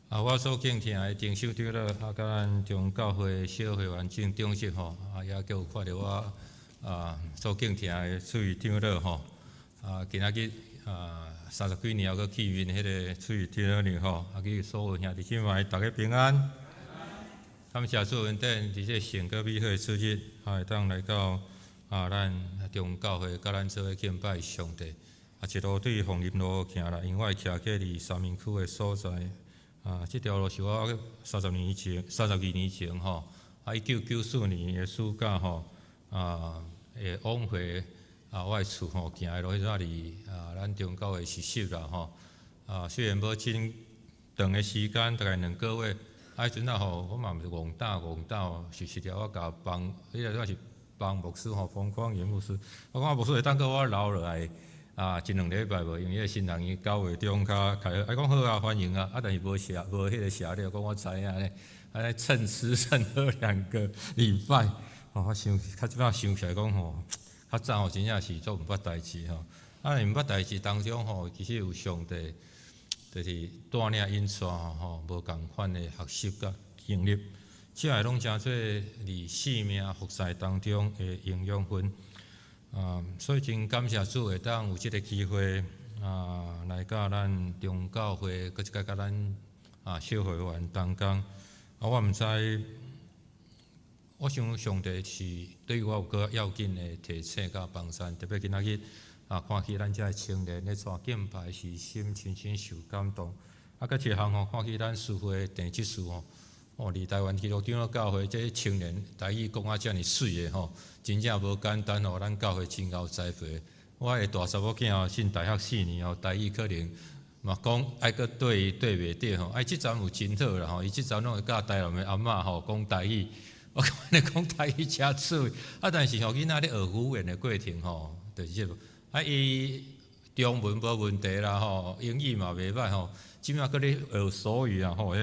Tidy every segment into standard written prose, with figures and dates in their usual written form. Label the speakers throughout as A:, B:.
A: 我所敬听的郑首长了，甲咱中教会小会员正长式吼，也叫有看到我所敬听的处长了吼，今仔日30几年后，佫去面迄个处长了吼，去所有兄弟姐妹大家平安。感谢主恩典，伫这圣个美好的主日，会当来到咱中教会，甲咱做伙敬拜上帝。一路对凤林路行来，因为我徛喺伫三明区的所在。这条路是我32年前吼，1994年的暑假吼，会往回我的厝吼行的路，迄阵离咱中教会实习啦吼。虽然无真长的时间，大概2个月。迄阵吼，我嘛毋是戆打，是条我甲帮，迄个是帮牧师吼，方光元牧师。我讲牧师会当到我留落来。一2礼拜无，因为迄个新人伊9月中较开，讲好啊，欢迎啊，但是无迄个写了，讲我知影咧，尼趁吃趁喝2个礼拜，我想较即摆想起来讲吼，较早吼真正是做毋捌代志吼，毋捌代志当中吼，其实有上帝，就是带领引带吼，无共款的学习甲经历，这个拢诚做伫生命服侍当中的营养分。所以真感谢主会当有即个机会来到咱中教会，搁一个甲咱小会员同工。我毋知，我想上帝是对我有个要紧的提醒甲帮助，特别今仔日看起咱遮个青年咧带敬拜是心深深受感动。搁一项吼，看起咱师父的第7事吼。伫台湾基督长老教会，这青年台语讲遮尔水的吼，真正无简单吼。咱教会真够栽培。我个大查某囝吼，上大学4年吼，台语可能嘛讲爱搁对袂着吼。即阵有真好啦吼，伊即阵拢会教台南的阿嬷吼讲台语。我感觉讲台语诚水，但是吼囡仔咧学语言的过程吼，就是即伊中文无问题啦吼，英语嘛袂歹吼，即摆搁咧学手语啊吼。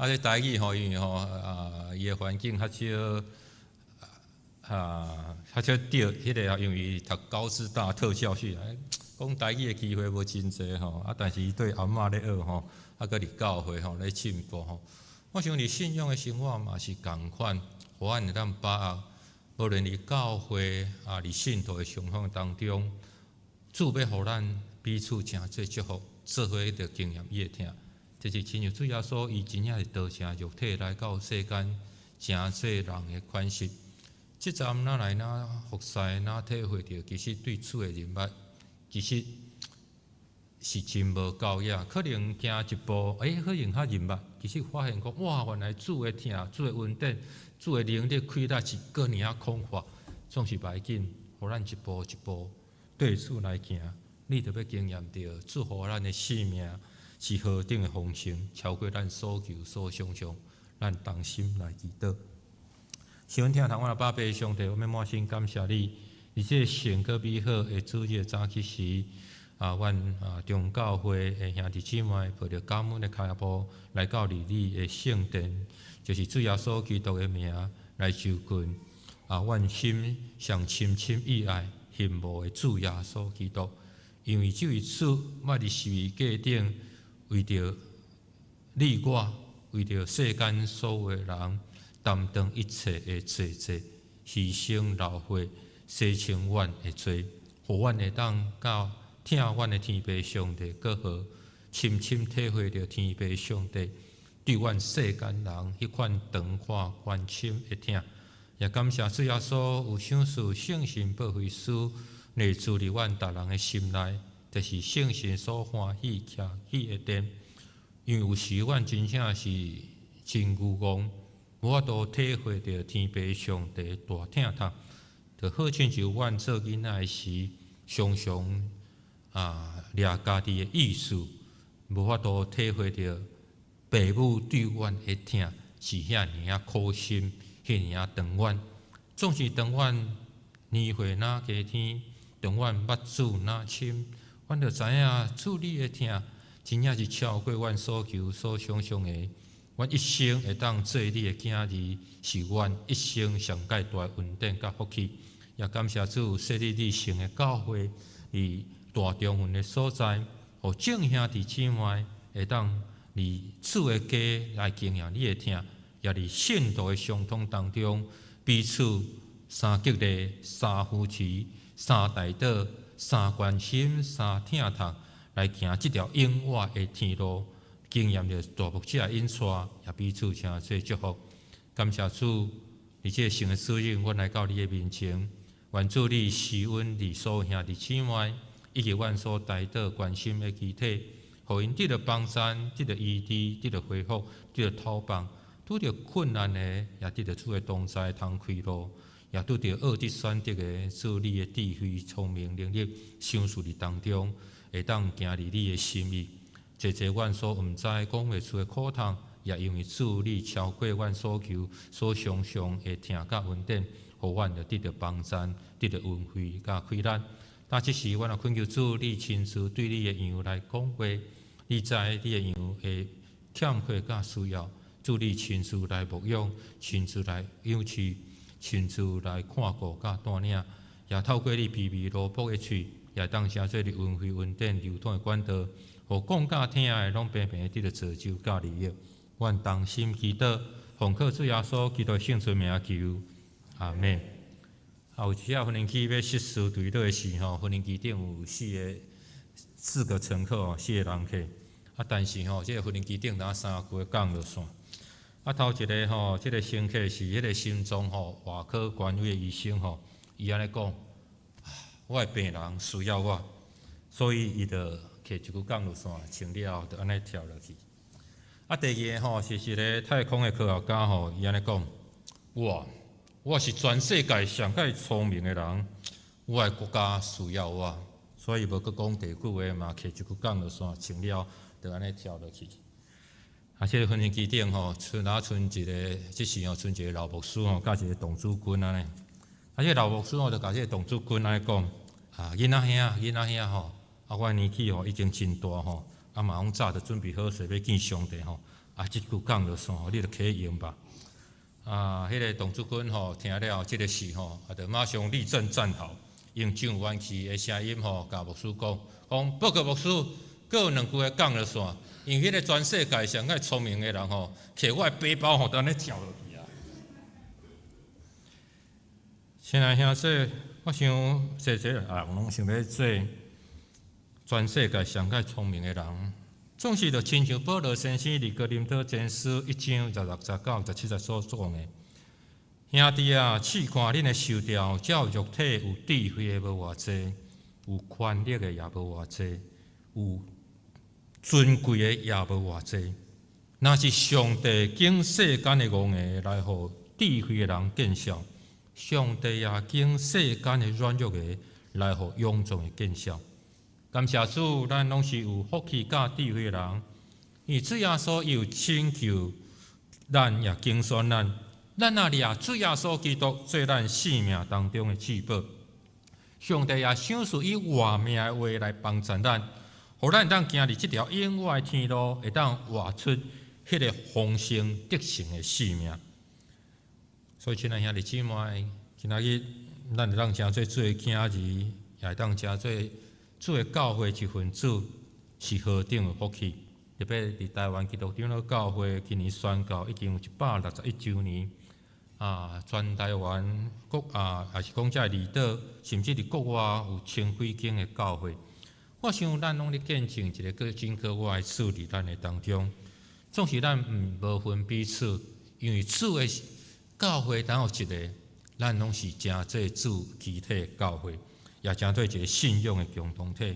A: 这台语吼，因为吼伊个环境较少较少对迄个因为读高师大特教系，讲台语的机会无真济吼。但是伊对阿嬷咧学吼，搁伫教会吼咧进步吼。我想伫信仰的生活嘛是共款，互咱会当把握，无论伫教会伫信徒的相向当中，主要互咱彼此诚做祝福，做伙着经验伊的听。这是亲像主耶稣，伊真正是道成肉体来到世间，诚济人的款式。即站哪来哪服侍，哪体会到，其实对主的人物，其实是真无够呀。可能行一步，可能较人物，其实发现讲，哇，原来主的听，主的恩典，主的能力开达是个尔啊广阔，总是袂紧，互咱一步一步对主来行，你着要经验到，祝福咱的生命。是何等的丰盛，超过咱所求所想象，咱同心来祈祷。喜欢听台湾的爸爸上帝，我们满心感谢你，而且圣个美好的主日早起时，阮中教会的兄弟姊妹抱着感恩的脚步来到你的圣殿，就是主耶稣基督的名来受困。阮心上深深意爱恨慕的主耶稣基督，因为这位主捌伫十字架顶。为着你我，为着世间所有的人，担当一切的罪责，牺牲流血，洗清阮的罪，互阮会当到听阮的天父上帝，搁好深深体会着天父上帝对阮世间人迄款长阔关心的听。也感谢主耶稣有赏赐圣神保惠师内住伫阮逐人的心内。就是圣神所欢喜徛起的殿，因为有时阮真正是真愚戆，无法度体会到天父上帝大疼痛，就好亲像阮做囡仔时，常常掠家己的意思，无法度体会到父母对阮的疼是遐尔啊苦心，遐尔啊长远，总是长远年岁哪加天，长远目睭哪深。阮着知影，主你的疼，真正是超过阮所求所想象的。阮一生会当做你的囝儿，是阮一生上界大的恩典甲福气。也感谢主设立你圣的教会，伫大中分的所在，互众兄弟姊妹会当伫主的家来经验，你会听，也伫信徒的相通当中，彼此三激励、三扶持、三带导、三关心、三疼痛，来行这条永活的天路。经验着大牧者引带，也彼此相做祝福。感谢主，而且神的指引，阮来到你的面前，愿主你施恩伫所有兄弟姊妹，以及阮所带导关心的肢体，互因得到帮助，得到医治，得到恢复，得到讨棒，拄着困难的，也得到主的同在，通开路，也拄着恶的选择的，主你的智慧、聪明、能力，赏赐伫当中，会当行入你的心意。节节阮所毋知讲袂出的苦痛，也因为主你超过阮所求所想象的听甲稳定，互阮就得到帮助，得到恩惠甲开展。但即时，阮也恳求主你亲自对你的羊来讲话，你知你的羊的欠缺甲需要，主你亲自来牧养，亲自来养饲，亲自来看顾甲带领，也透过你微微罗卜的喙，也当成做你恩惠稳定流通的管道。互讲甲听的，拢平平得到造就甲利益。阮同心祈祷，奉靠主耶稣基督圣尊名求，阿门。有一下婚姻期要实施对落的时候，婚姻期顶有4个乘客4个人客。但是这个婚姻期顶呾3句讲落线。头一个这个乘客是迄个心脏外科权威的医生伊安尼讲，我的病人需要我，所以伊就摕一句讲落线，穿了就安尼跳落去。第二个是一个太空的科学家伊安尼讲，我是全世界上界聪明的人，我的国家需要我，所以无阁讲第句话嘛，摕一句讲落线，穿了就安尼跳落去。这个婚姻期顶剩一个，即时剩一个老牧师甲一个童子军安尼。这个老牧师就甲这个童子军安尼讲，囡仔兄我年纪已经真大嘛拢早就准备好势要见上帝即句讲落线你就起用吧。迄个童子军听了即个事就马上立正站好，用真有元气的声音甲牧师讲，报告牧师，阁有2句话讲落线，因为迄个全世界上界聪明的人摕我的背包就安尼跳落去啊。亲爱兄弟，我想拢想要做全世界上界聪明的人，总是就亲像保罗先生伫哥林多前书1章16、19、17所讲的，兄弟啊，试看恁的受调，照肉体有智慧的无偌济，有权力的也无偌济，有尊贵的也无偌济。若是上帝经世间的戆的来互智慧的人见效，上帝也经世间的软弱的来互勇壮的见效。感谢主，咱拢是有福气甲智慧的人，因为主耶稣有拯救咱，也竞选咱。咱也掠主耶稣基督做咱性命当中的至宝。上帝也赏赐以活命的话来帮助咱，互咱当行入这条永活的天路，会当活出迄个丰盛得胜的性命。所以，亲爱兄弟姊妹，今仔日咱会当成做主的囝儿，也会当成做主的教会一份子，是何等的福气！特别伫台湾基督长老教会今年宣告已经有161周年。全台湾也是讲遮离岛，甚至伫国外有千几间的教会。我想咱拢咧见证一个真可爱的事伫咱的当中。总是咱无分彼此，因为主的教会当有一个，咱拢是真做主肢体的教会。也成做一个信仰的共同体，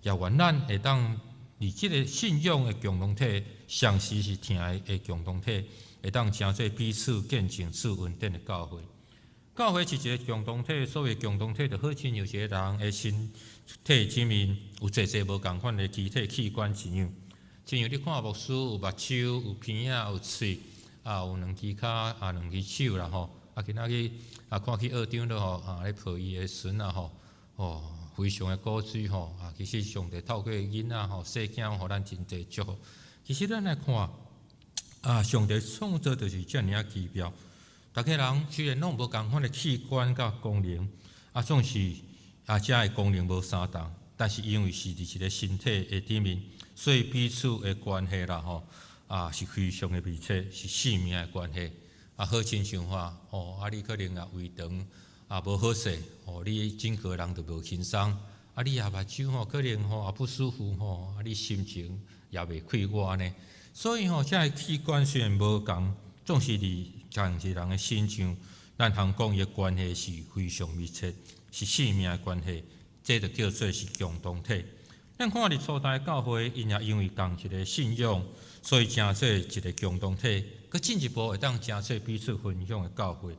A: 也愿咱会当伫即个信仰的共同体，上时是听的共同体，会当成做彼此见证主恩典的教会。教会是一个共同体，所谓共同体就好亲像一个人的身体里面有侪无共款的肢体器官一样。亲像你看牧师有目睭、有鼻仔、有喙，有2支骹、2支手啦今仔日看去学长了咧抱伊的孙非常的鼓吹其实上帝透过囡仔细囝互咱真侪祝福。其实咱来看上帝创造就是遮尔奇妙。大家人虽然拢无共款的器官甲功能，总是遮的功能无相同。但是因为是伫一个身体的顶面，所以彼此的关系啦是非常的密切，是性命的关系。好亲像你可能胃肠无好势，你整个人就无轻松。你目睭可能也不舒服，你心情也袂快活呢。所以这器官虽然无共，总是伫同一人的身上，咱通讲伊的关系是非常密切，是性命的关系。这就叫做是共同体。咱看伫初代教会，因也因为共一个信仰，所以成做一个共同体。佮进一步会当成做彼此分享的教会。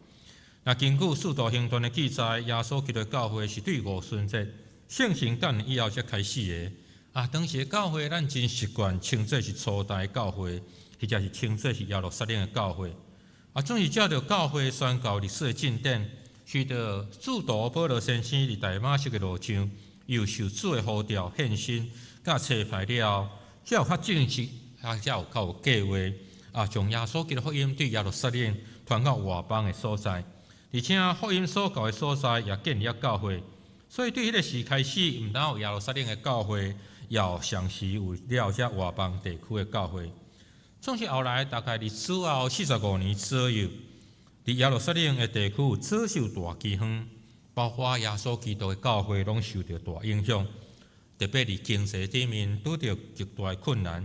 A: 根据《使徒行传》的记载，耶稣基督的教会是对五旬节圣神降临以后才开始的。当时的教会，咱真习惯称作是初代教会，或者是称作是耶路撒冷的教会。总是照着教会宣告历史的进展，随着使徒保罗先生伫大马色的路上，又受主的呼召献身，甲差派了，才有较正式，才有较有计划，将耶稣基督福音对耶路撒冷传到外邦的所在，而且福音所到的所在也建立了教会。所以对迄个时开始，毋但有耶路撒冷的教会，也有上时有了遮外邦地区的教会。总是后来大概伫此后45年左右，伫耶路撒冷的地区遭受大饥荒，包括耶稣基督的教会拢受到大影响，特别伫经济顶面拄着极大的困难。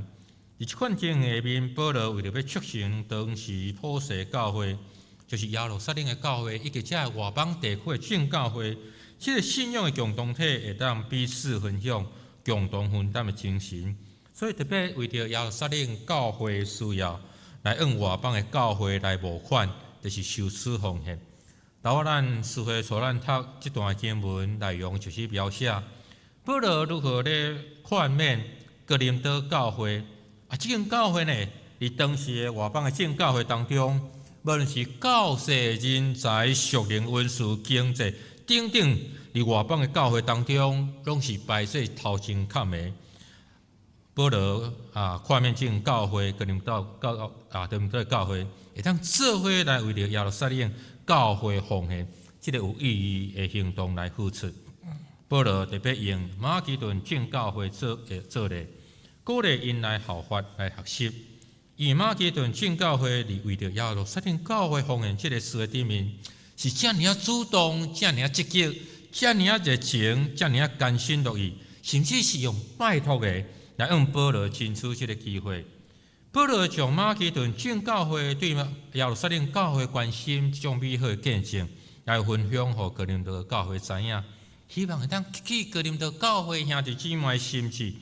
A: 伫即款情形下面，保罗为了要促成当时普世教会，就是耶路撒冷的教会以及遮外邦地区的正教会，这个信仰的共同体会当彼此分享、共同分担的精神。所以特别为着耶路撒冷教会的需要，来用外邦的教会来募款，就是受此奉献。咱思会所咱读这段经文内容，就是描写保罗如何咧劝勉哥林多教会。这间教会呢，伫当时的外邦的正教会当中，无论是教世人才、属灵文书、经济等等，伫外邦的教会当中，拢是排做头前卡的。保罗劝勉这间教会，哥林多教会，会当做伙来为着耶路撒冷教会奉献，这个有意义的行动来付出。保罗特别用马其顿正教会做例。鼓励因来效法来学习，以马其顿正教会是为着耶路撒冷教会奉献这个事的顶面，是遮尔主动、遮尔积极、遮尔热情、遮尔甘心乐意，甚至是用拜托的来向保罗争取这个机会。保罗将马其顿正教会对耶路撒冷教会关心这种美好的见证，来分享给哥林多教会知影，希望会当激起哥林多教会兄弟姊妹的心志。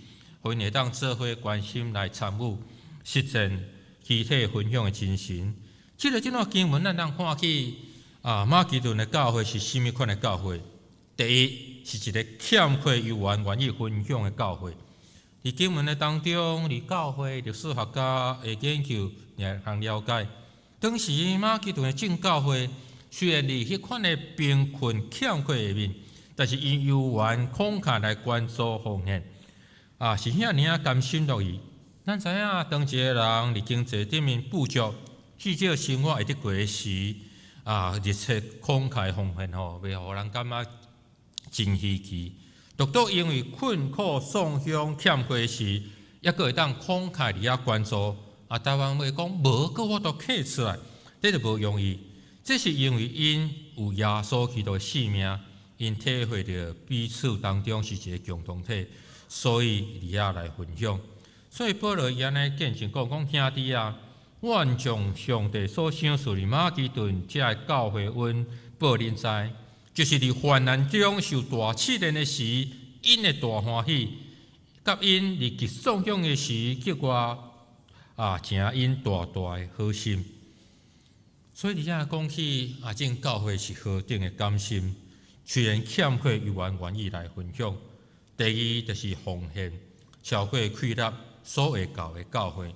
A: 互因会当做伙关心来参与实践集体分享的精神。这段经文，咱通看起马其顿的教会是甚物款的教会？第一，是一个欠缺有缘愿意分享的教会。伫经文的当中，伫教会历史学家的研究也通了解，当时马其顿的正教会虽然伫迄款的贫困欠缺下面，但是因有缘慷慨来关注奉献。是遐尔甘心乐意。咱知影，当时的人伫经济顶面富足，至少生活会得过时，热切慷慨奉献袂互人感觉真稀奇。独独因为困苦丧乡欠缺时，还佫会当慷慨伫遐关注。台湾话讲无，佫我都客出来，这就无容易。这是因为因有耶稣基督的性命，因体会着彼此当中是一个共同体。所以伫遐来分享，所以保罗伊安尼见证讲兄弟我将上帝所赏赐的马其顿这个教会恩报恁知，就是伫患难中受大试炼的时，因的大欢喜，甲因伫极丧乡的时，叫我诚因大大的好心。所以伫遐讲起这间教会是何等的甘心，虽然欠缺有缘愿意来分享。第二就是奉献，超过亏纳所会到的教会。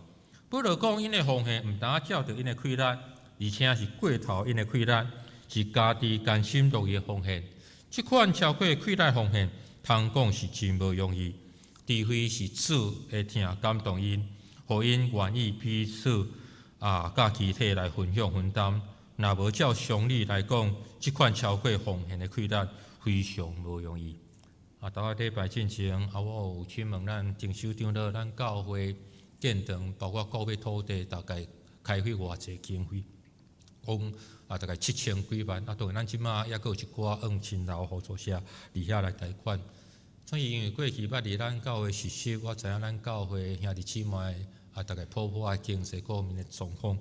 A: 保罗讲，因的奉献毋单照着因的亏纳，而且是过头因的亏纳，是家己甘心乐意的奉献。这款超过亏纳奉献，通讲是真无容易。除非是主会听感动因，互因愿意彼此甲其体来分享分担。若无照常理来讲，这款超过奉献的亏纳非常无容易。大概礼拜进前，我有请问咱郑首长了，咱教会建堂，包括购买土地，大概开费偌济经费？讲大概7000几万。当然咱即马还佫有一寡恩亲老合作社伫遐来贷款。所以因为过去捌伫咱教会实习，我知影咱教会兄弟姊妹大概普的经济各面的状况，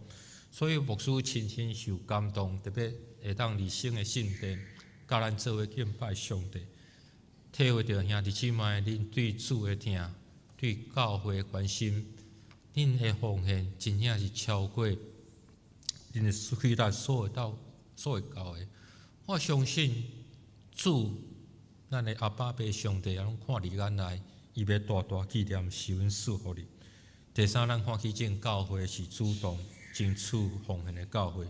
A: 所以牧师深深受感动，特别会当伫圣的圣殿，甲咱做伙敬拜上帝，体会到兄弟姊妹恁对主的疼，对教会的关心，恁的奉献真正是超过恁的气力所会到的。我相信主。咱的阿爸爸上帝也拢看伫眼内，伊要大大纪念是阮赐互你。第三，咱看起正教会是主动争取奉献的教会。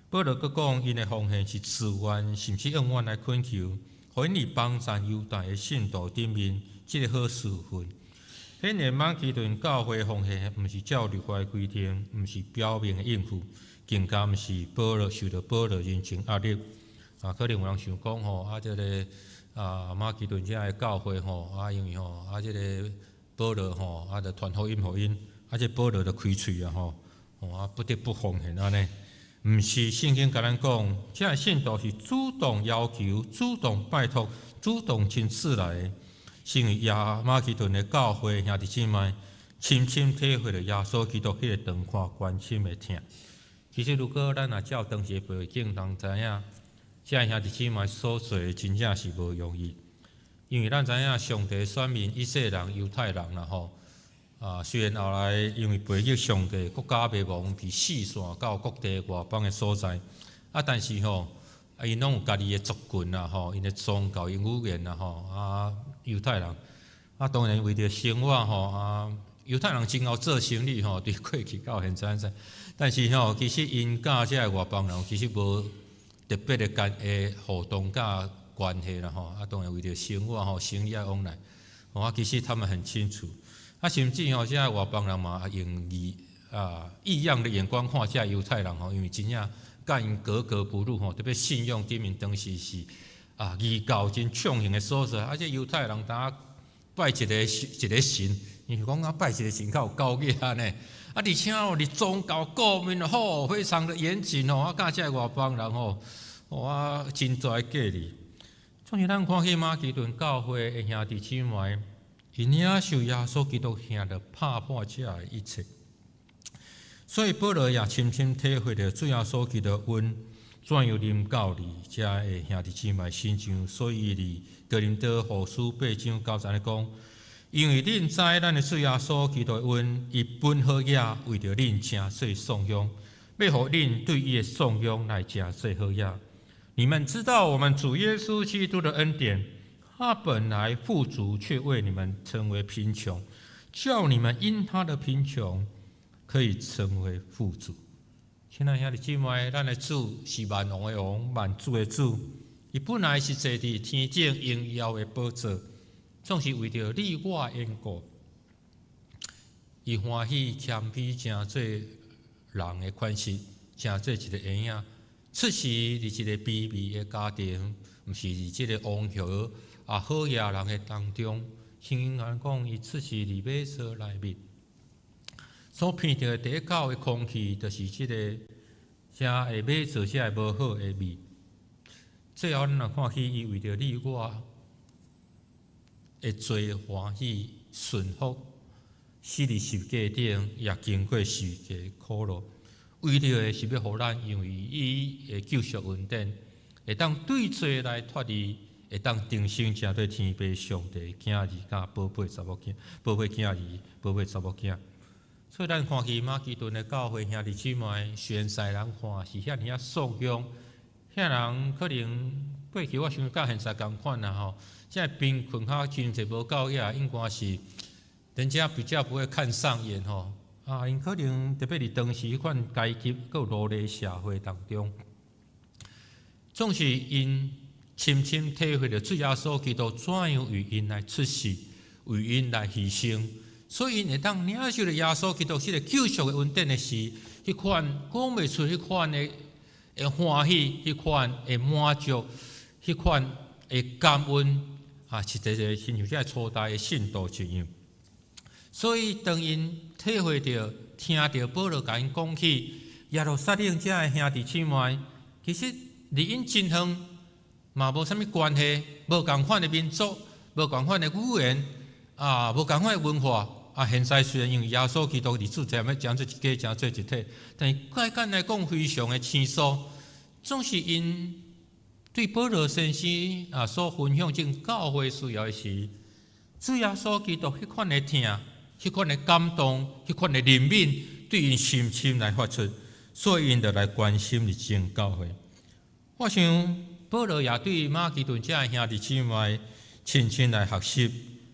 A: 保罗佫讲，因的奉献是自愿，甚至永远来恳求，互因伫帮助犹大的信徒顶面，即个好事份。显然，马其顿教会奉献，毋是照律法的规定，毋是表面的应付，更加毋是保罗受到保罗人情压力。可能有人想讲即个。马其顿遮个教会因为即个保罗就传福音互因，即保罗就开喙不得不奉献安尼。毋是圣经甲咱讲，遮个信徒是主动要求、主动拜托、主动亲自来的，是因为马其顿的教会兄弟姊妹深深体会着耶稣基督迄个长看关心的疼。其实如果咱照当时的背景，通知影。遮兄弟姊妹所做的真正是无容易，因为咱知影上帝选民以色列人、犹太人啦虽然后来因为背逆上帝，国家灭亡，被四散到各地外邦的所在，但是因拢有家己的族群啦因的宗教、因语言啦犹太人当然为着生活犹太人真好做生意对过去到现在，但是其实因甲遮个外邦人其实无。特别的互动甲关系啦当然为着生活生意往来其实他们很清楚甚至遮个外邦人嘛用异样的眼光看遮犹太人因为真正甲因格格不入特别信仰顶面当时是异教真创行的所在这犹太人呾拜一个神，因为讲拜一个神较有高雅呢而且你宗教各面非常的严谨甲遮个外邦人真大价值。总是咱看起马其顿教会的兄弟姊妹，因领受耶稣基督兄着拍破遮的一切，所以保罗也深深体会着主耶稣基督恩怎样临到你遮的兄弟姊妹身上，所以伫哥林多后书8章9节讲。因为恁知咱的主耶稣基督的恩，伊本好野为着恁诚岁颂扬，要互恁对伊的颂扬来诚岁好野。你们知道我们主耶稣基督的恩典，他本来富足，却为你们成为贫穷，叫你们因他的贫穷可以成为富足。亲爱兄弟姊妹，咱的主是万王的王，万主的主，伊本来是坐伫天境荣耀的宝座。总是为着你我缘故，伊欢喜谦卑，诚做人的款式，诚做一个婴仔。出世伫一个卑微的家庭，毋是伫即个王侯好野人的当中。圣经讲，伊出世伫马槽内面，所闻到的第一口的空气，就是即个遮会马槽遮无好的味。最后，咱若看起伊为着你我。会做欢喜顺服，死伫十架顶，也经过十架苦路，为了的是要互咱，因为伊的救赎恩典，会当对罪来脱离，会当定心正对天父上帝囝儿甲宝贝查某囝，宝贝囝儿，宝贝查某囝。所以咱看起马其顿的教会兄弟姊妹，虽然世人看是遐尔颂扬，遐人可能过去我想甲现在共款啦现在贫困经济无够野，应该是人家比较不会看上眼因可能特别伫当时迄款阶级佮奴隶社会当中，总是因深深体会着主耶稣基督怎样为因来出世，为因来牺牲，所以因会当领受着耶稣基督迄个救赎的恩典的时，迄款讲袂出迄款的欢喜，迄款的满足，迄款的感恩是一个亲像这初代的信徒一样。所以当因体会到、听到保罗甲因讲起耶路撒冷遮的兄弟姊妹，其实离因真远嘛无啥物关系，无共款的民族，无共款的语言，无共款的文化。现在虽然因为耶稣基督伫主在要将做一家，将做一体，但是简来讲非常的清楚，总是因对保罗先生所分享进教会需要的是，主耶稣基督迄款的听、迄款的感动、迄款的怜悯，对因深深来发出，所以因就来关心入进教会。我想保罗也对马其顿遮的兄弟姊妹深深来学习，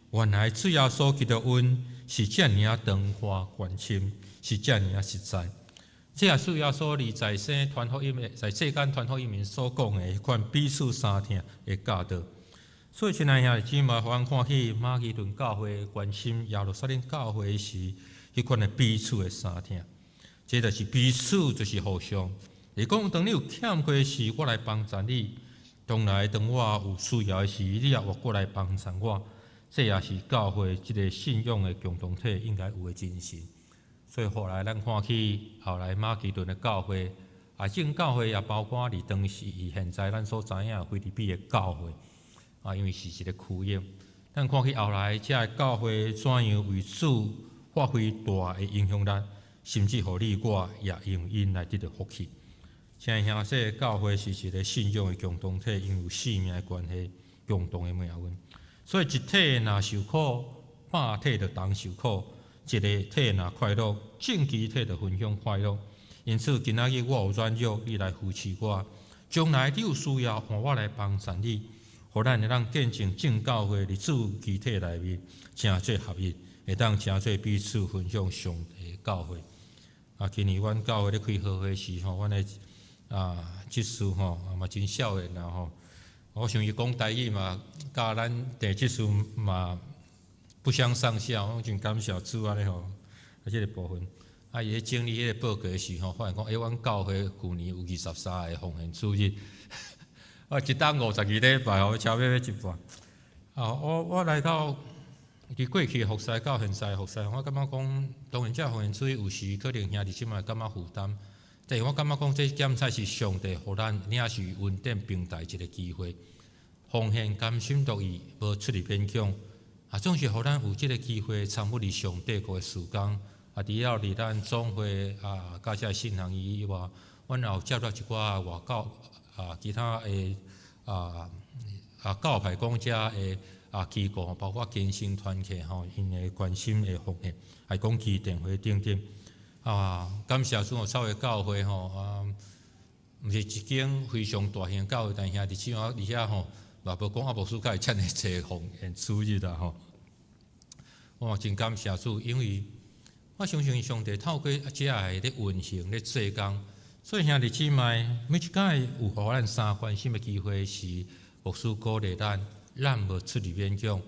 A: 原来主耶稣基督恩是遮尔长阔关心，是遮尔实在。这也主耶稣伫在世传福音的，在世间传福音面所讲的迄款彼此相听的教导。所以，亲爱兄弟姊妹，互咱看起马其顿教会关心耶路撒冷教会时，迄款的彼此的相听，这就是彼此，就是互相。你讲，当你有欠缺时，我来帮助你；当我有需要时，你也活过来帮助我。这也是教会这个信仰的共同体应该有的精神。所以后来咱看起后来马其顿的教会，正教会也包括伫当时现在咱所知影菲律宾的教会，因为是一个区域。咱看起后来这个教会怎样为主发挥大的影响力，甚至乎你我也用因来得到福气。现在这个教会是一个信仰的共同体，因为有性命的关系，共同的命运。所以一体若受苦，半体就同受苦；一个体若快乐，正其体就分享快乐。因此，今仔日我有软弱，你来扶持我；将来你有需要，换我来帮助你，互咱会当见证正教会伫主基体内面，成做合一，会当成做彼此分享上帝的教会。今年阮教会咧开好会时阮的执事嘛真少年啦我想伊讲台语嘛，甲咱地执事嘛不相上下，我真感谢主安尼即个部分。伊咧整理迄个报告时发现讲，阮教会去年有23个奉献主日，一档52礼拜我超要一半。我来到伫过去服侍到现在服侍，我感觉讲，当然这奉献主日有时可能兄弟姊妹感觉负担。但是我感觉讲，这检测是上帝互咱领受恩典平台一个机会，奉献甘心乐意，无出力勉强，总是互咱有这个机会参与伫上帝国的事工。除了伫咱总会甲这信仰以外，阮也有接到一寡外教其他的教派讲遮的机构，包括健身团体因的关心的奉献，还讲基电会等等。感谢主草的教会毋是一间非常大型的教会，但兄弟姊妹伫遐嘛无讲牧师甲伊请的济奉献主日啦我真感谢主，因为我相信上帝透过这个咧运行咧做工，所以兄弟姊妹每一届有互咱相关心的机会时，牧师鼓励咱无出力勉强。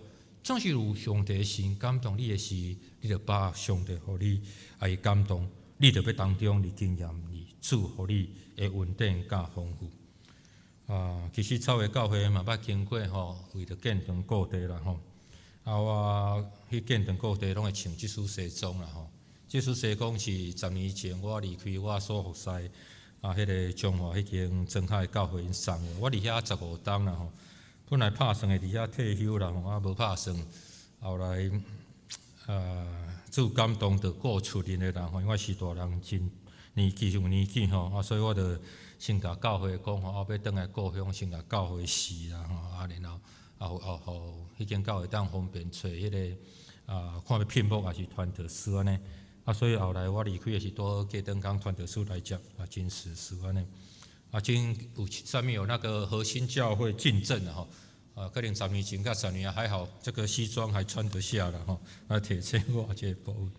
A: 总是有上帝的心感动你的时，你就把上帝互你爱感动，你就要当中你经验你主互你的恩典较丰富。其实草的教会嘛捌经过为着建堂顾地啦我去建堂顾地拢会穿即束西装啦即束西装是10年前我离开我所服侍迄个中华迄间真海教会因送的，我伫遐15冬啦本来拍算会伫遐退休啦无拍算，后来主感动着顾厝人的人因为我是大人真年纪有年纪所以我就先甲教会讲要转来故乡，先甲教会示啦然后互迄间教会当方便找迄个看要聘牧还是传道师安尼所以后来我离开的是拄过灯工传道师来接真实是安尼真有上面有那个核心教会进正了可能10年前甲10年还好，这个西装还穿得下了提醒我这个部分。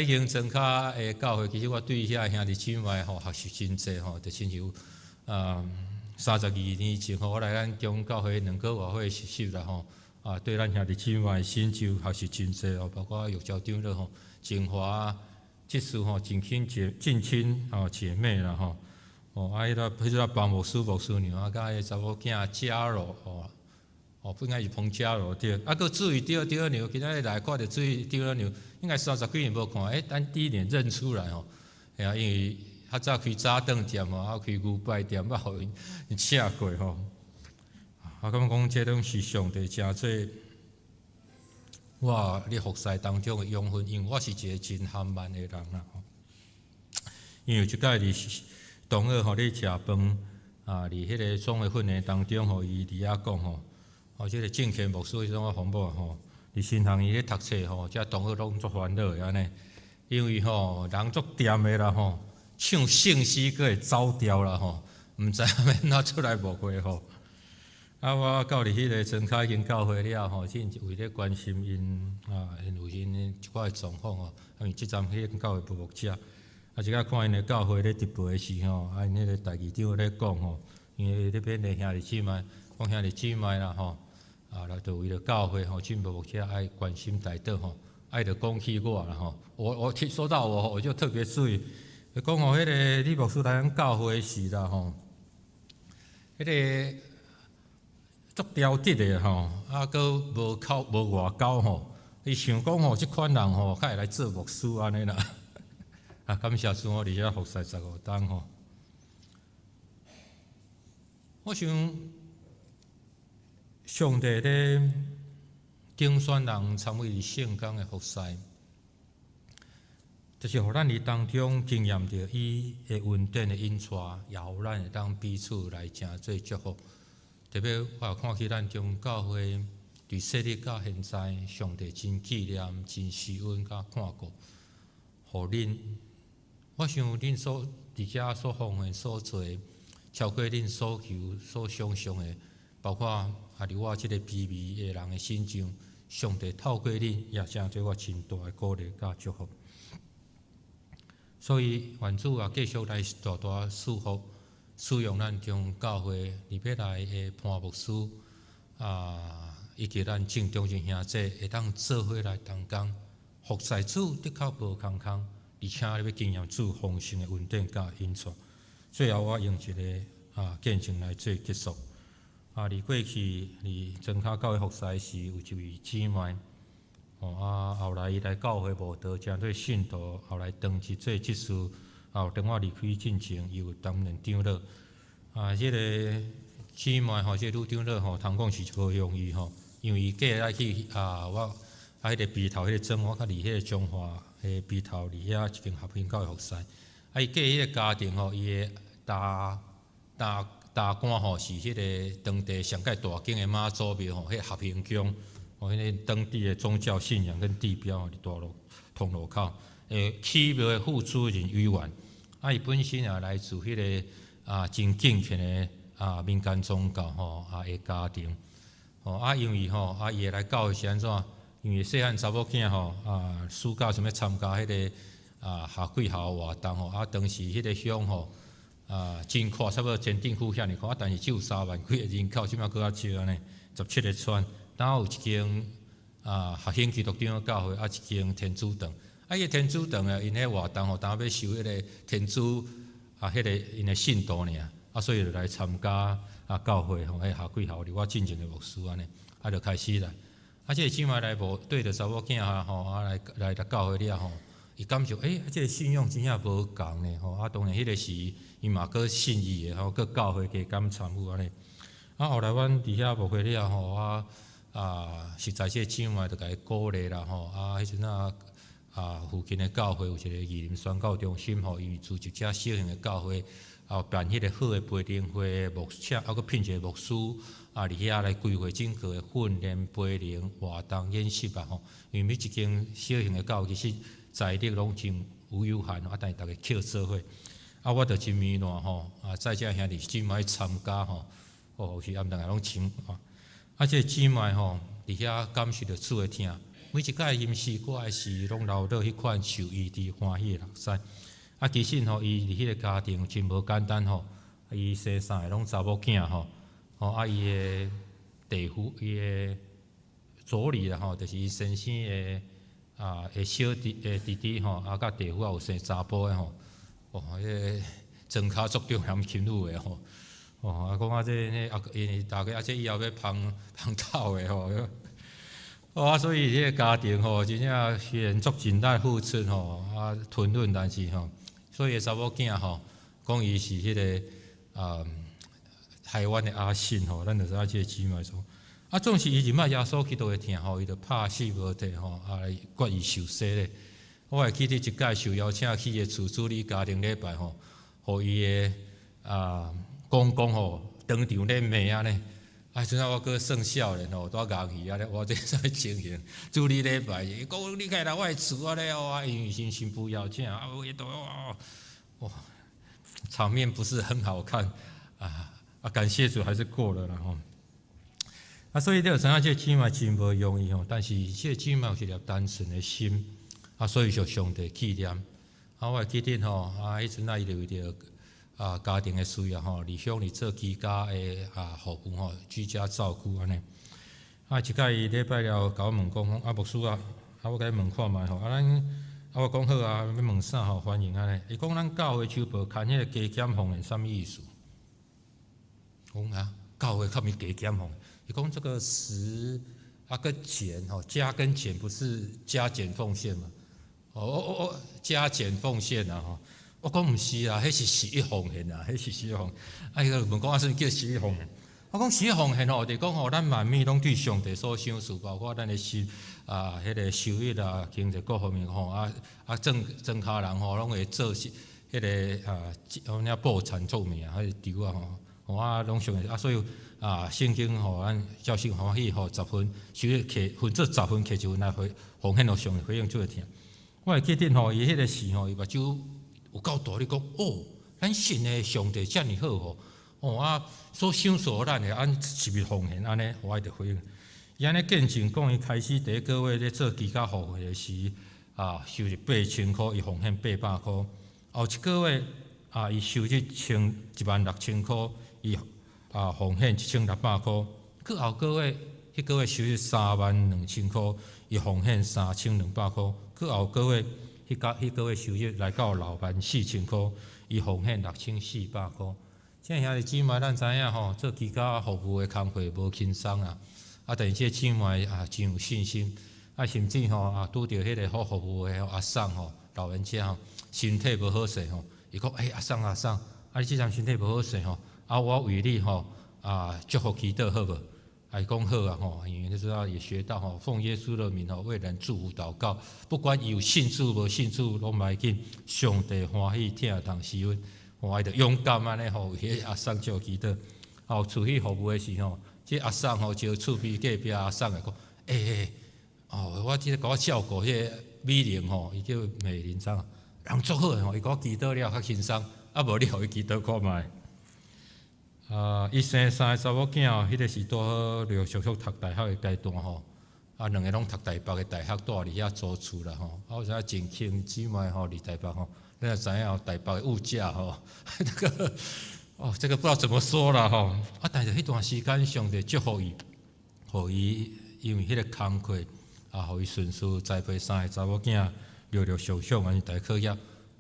A: 已经增加的教会，其实我对遐兄弟姊妹学习真济就亲像32年前我来咱中教会2个外会实习啦对咱兄弟姊妹新旧学习真济包括玉教长老精华即事近亲姐妹啦迄个帮牧师娘甲迄查某囝加入不应该是彭佳罗对，佫水丢牛，今仔日来看着水丢牛，应该30几年无看，等第一年认出来因为较早开早顿店开牛排店，互因请过感觉讲这拢是上帝真做我咧服侍当中的养分，因为我是一个真含慢的人啦因为即摆伫同学咧食饭伫迄个总会训练当中伊伫遐讲即个正气牧师迄种风波伫新塘伊咧读册遮同学拢足烦恼的安尼，因为人足掂的啦唱圣诗佫会走调啦毋知影要哪出来牧会我到伫迄个真开经教会了真为咧关心因有因一寡的状况因为即站迄个教会牧者，即个看因的教会咧直播的时因迄个代志长咧讲因为咧免咧兄弟姊妹，讲兄弟姊妹啦来就为了教会进步牧者爱关心代祷爱着讲起我啦我说到我就特别注意，讲迄个李牧师来咱教会时啦迄个。足刁滴的佫无口无外交伊想讲即款人较会来做牧师安尼啦。感谢主，我伫遐服侍15天我想上帝咧拣选人参与圣工的服侍，就是互咱伫当中经验到伊的恩典的引带，也互咱会当彼此来诚做祝福。特别我也看起咱中教会伫设立到现在，上帝真纪念、真施恩甲看顾，互恁。我想恁所伫遮所奉的所做，超过恁所求、所想象的，包括伫我即个卑微的人的心中，上帝透过恁也成做我真大的鼓励甲祝福。所以愿主也继续来大大祝福。使用咱中教会入要来的潘牧师以及咱正中心兄弟会当做伙来同工，服侍主的确无空空，而且你要经验主丰盛的恩典甲引带。最后我用一个见证来做结束。伫过去伫庄脚教会服侍时，有一位姊妹后来伊来教会无道，真做信徒，后来当去做执事。等我离开进前，伊有担任长老。即个姊妹即个女长老通讲是无容易因为伊过来去我迄个鼻头迄个庄，我较离迄个中华诶鼻头离遐一间合兴教会服侍。伊过迄个家庭伊诶大官是迄个当地上界大间诶妈祖庙迄个合兴宫迄个当地诶宗教信仰跟地标伫大路通路口。起庙的副主任委员，伊本身也来自迄个真敬虔的民间宗教的家庭，因为伊会来教会是安怎？因为细汉查某囝暑假想要参加迄个夏季校活动当时迄个乡真阔，差不多前镇区遐尼宽，但是只有3万几个人口，即摆搁较少安尼，17个村，然后有一间合兴基督教教会，一间天主堂。伊个天主堂因迄活动当要收迄个天主迄个因的信徒尔，所以就来参加教会迄夏季校，我进前的牧师安尼，就开始来。即个姊妹来无对着查某囝来教会了伊感觉即个信仰真正无共呢当然迄个是伊嘛搁信伊的搁教会加减参与安尼。后来阮伫遐牧会了我实在即个姊妹就甲伊鼓励啦迄阵附近的教会有一个义林宣教中心伊组织遮小型的教会，办迄个好的培灵会牧者，搁聘一个牧师伫遐来规划整个的训练、培灵活动、演习因为每一间小型的教会其实财力拢真有限但是大家捡做伙。我就真迷恋在遮兄弟姊妹参加有时暗顿也拢请即个姊妹伫遐感受着主的听。每一届吟诗歌的时，拢留到迄款受伊伫欢喜的目屎。其实伊伫迄个家庭真无简单伊生3个拢查某囝伊的弟夫，伊的祖里就是伊先生的小弟弟甲弟夫也有生查甫的迄个庄脚足重男轻女的哦，讲啊，因为大家这以后要芳透的吼，所以迄个家庭吼，真正虽然足尽力付出吼，吞忍，但是吼，所以查某囝吼，讲伊是迄个台湾的阿信吼，咱就知影即个姊妹说，总是伊入仔耶稣基督会听吼，伊就拍死无地吼，来决意受洗咧。我会记得一届受邀请去个厝主理家庭礼拜吼，互伊个公公吼当场咧骂啊咧，阵我搁算少年吼，带硬去啊咧，我这啥情形？主理礼拜，伊讲你开来我的厝啊咧，因为新妇邀请有迄哇，场面不是很好看感谢主还是过了啦吼。所以你就知影这姊妹真无容易吼，但是这姊妹有一粒单纯的心所以受上帝纪念。我会记得吼迄阵伊就为着家庭的需要吼，离乡里做居家的服务吼，居家照顾安尼。一届伊礼拜了，甲我问讲牧师我甲伊问看觅吼，我讲好要问啥吼，欢迎安尼。伊讲咱教会手报牵迄个加减奉献，啥物意思？讲教会较物加减奉献？伊讲这个10跟减吼，加跟减不是加减奉献嘛？加减奉献吼。我讲毋是啦，迄是11奉献啦，迄是11奉献。伊个问讲是叫11奉献？我讲11奉献吼，就讲吼，咱万物拢对上帝所赏赐，包括咱的心迄个收益经济各方面吼庄脚人吼，拢会做迄个布产做物还是丢吼，拢上帝所以圣经吼，咱照圣欢喜吼10分，收益摕分做10分，摕1分来奉献互上帝，回应主的听。我会记得吼，伊迄个时吼，伊目睭有够大，你讲咱信的上帝遮尔好吼，所赏赐咱的是物奉献安尼，我就回应。伊安尼见证讲，伊开始第一个月咧做居家服务的时，收入8000块，伊奉献800块。后一个月伊收入16000块，伊奉献1600块。佮后个月，迄个月收入32000块，伊奉献3200块。佮后个月。迄个月收入来到64000块，伊奉献6400块。这兄弟姊妹，咱知影吼，做居家服务的工课无轻松但是这姊妹真有信心，甚至吼拄着迄个好服务的阿婶吼，老人家吼，身体无好势吼，伊讲阿婶，你即阵身体无好势吼，我为你吼祝福祈祷好无？讲好吼，因为你知道也学到吼，奉耶稣的名吼，为人祝福祷告，不管有信主无信主，拢袂紧，上帝欢喜听同时阮，我就勇敢安尼吼，迄阿婶祝祈祷。出去服务的时候，这阿婶吼招厝边隔壁阿婶来讲，我即个甲我照顾迄个美玲吼，伊叫美玲长，人足好吼，伊甲我祈祷了较轻松，无你互伊祈祷看觅。伊生3个查某囝迄个是拄好陆续读大学的阶段吼，2个拢读台北的大学，住伫遐租厝啦吼。我知影真轻姊妹吼伫台北吼，你也知影台北的物价吼，这个不知道怎么说啦吼。但是迄段时间上帝祝福伊，互伊因为迄个工课互伊顺遂栽培3个查某囝，陆陆续续完大课业，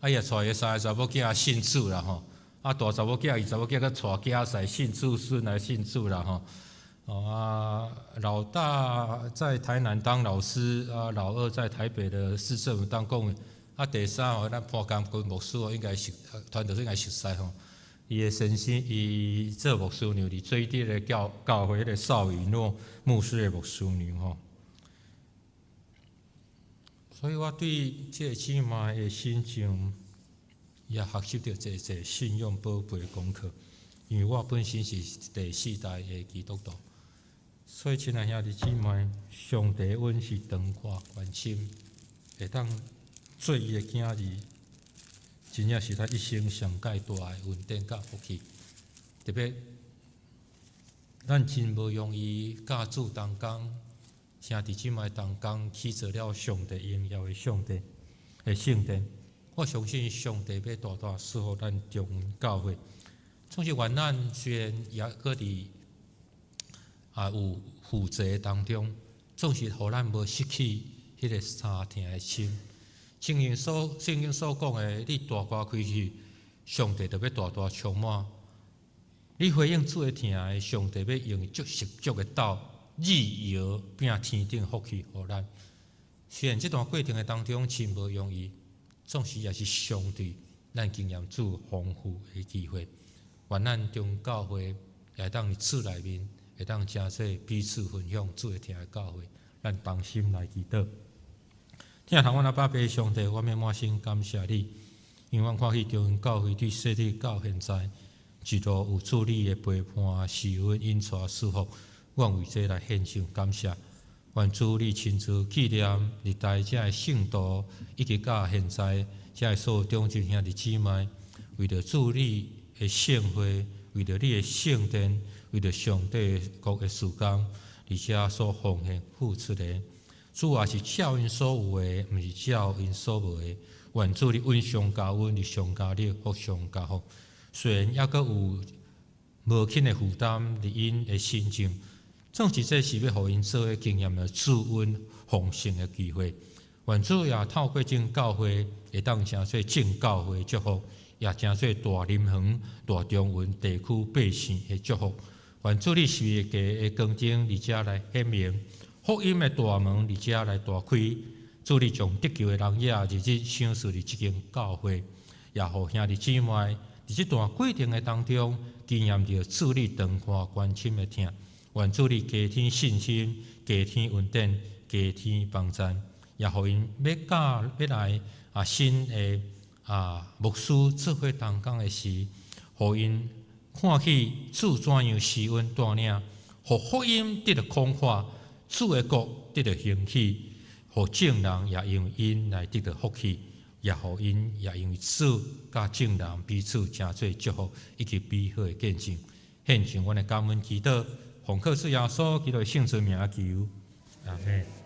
A: 伊也带个3个查某囝信主啦吼。大查某囝、二查某囝，佮带囝婿信主孙来信主啦吼。老大在台南当老师，老二在台北的市政府当公务员。第3咱潘江军牧师应该是团队应该熟悉吼。伊的先生，伊做牧师娘，伫最低的教会的邵雨诺牧师的牧师娘吼。所以我对这个姊妹的心情。也学习到一个信仰宝贝的功课，因为我本身是第4代的基督徒，所以亲爱兄弟姊妹，上帝恩是长阔关心，会当做伊的囝儿，真正是他一生上界大的稳定甲福气。特别，咱真无容易家主同工，兄弟姊妹同工起做了上帝荣耀的上帝的圣殿。我相信上帝要大大赐福咱中教会。总是愿咱虽然也搁伫有负债当中，总是互咱无失去迄个相听的心。圣经所讲的，你大瓜开去，上帝就要大大充满。你回应主的听的，上帝要用足实足的道，日摇并天顶福气予咱。虽然这段过程的当中真无容易，总是也是上帝咱经验主丰富的机会。愿咱中教会会当厝内面会当真做彼此分享主的听的教会，咱同心来祈祷。听从阮阿爸爸上帝，我们满心感谢你，因为阮看起中教会对设立到现在。一路有主你的陪伴、侍恩、引带、赐福，阮为这来献上感谢。愿主你亲自纪念历代这的圣徒，以及到现在这所有中间兄弟姊妹，为着主你的圣会，为着你的圣殿，为着上帝国的事工，而且所奉献付出的，主也是照因所有的，毋是照因所无的。愿主你恩上加恩，日上加日，福上加福。虽然还阁有无轻的负担伫因的心境，总是这是要互因做个经验的主恩丰盛的机会。愿主也透过正教会，会当成做正教会祝福，也成做大林园、大中文地区百姓的祝福。愿主你是家的光灯，而且来显明福音的大门，而且来大开。主你将得救的人也日日享受伫即间教会，也互兄弟姊妹。伫这段过程的当中，经验着主你长宽关心的听，愿主你加添信心，加添稳定，加添帮助，也互因要来新的牧师做伙同工的时，互因看起主怎样施恩带领，互福音得到广化，主的国得到兴起，互众人也因为因来得到福气。也互因也因为主甲众人彼此诚做祝福，以及美好的见证，献上阮的感恩祈祷，奉靠主耶稣基督的圣子名求，阿门。